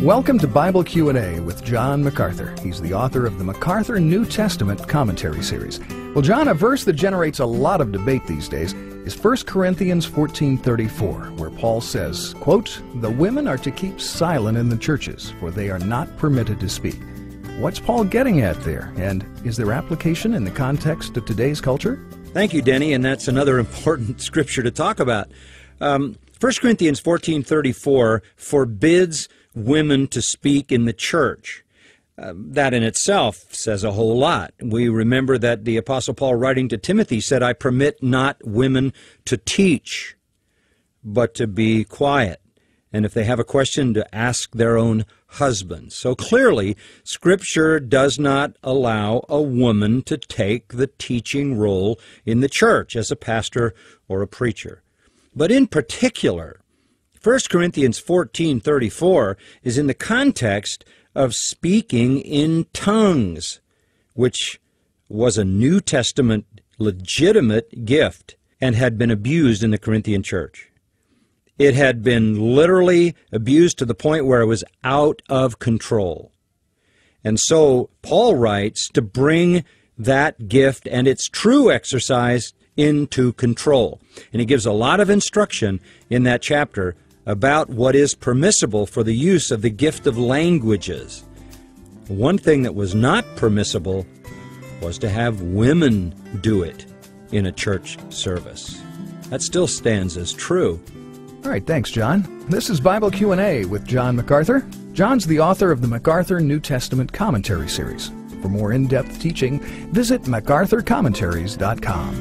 Welcome to Bible Q&A with John MacArthur. He's the author of the MacArthur New Testament Commentary Series. Well, John, a verse that generates a lot of debate these days is 1 Corinthians 14:34, where Paul says, quote, "The women are to keep silent in the churches, for they are not permitted to speak." What's Paul getting at there? And is there application in the context of today's culture? Thank you, Denny, and that's another important scripture to talk about. 1 Corinthians 14:34 forbids women to speak in the church. That in itself says a whole lot. We remember that the Apostle Paul, writing to Timothy, said, "I permit not women to teach, but to be quiet. And if they have a question, to ask their own husbands." So clearly, Scripture does not allow a woman to take the teaching role in the church as a pastor or a preacher. But in particular, 1 Corinthians 14:34 is in the context of speaking in tongues, which was a New Testament legitimate gift and had been abused in the Corinthian church. It had been literally abused to the point where it was out of control. And so Paul writes to bring that gift and its true exercise into control. And he gives a lot of instruction in that chapter about what is permissible for the use of the gift of languages. One thing that was not permissible was to have women do it in a church service. That still stands as true. All right, thanks, John. This is Bible Q&A with John MacArthur. John's the author of the MacArthur New Testament Commentary Series. For more in-depth teaching, visit MacArthurCommentaries.com.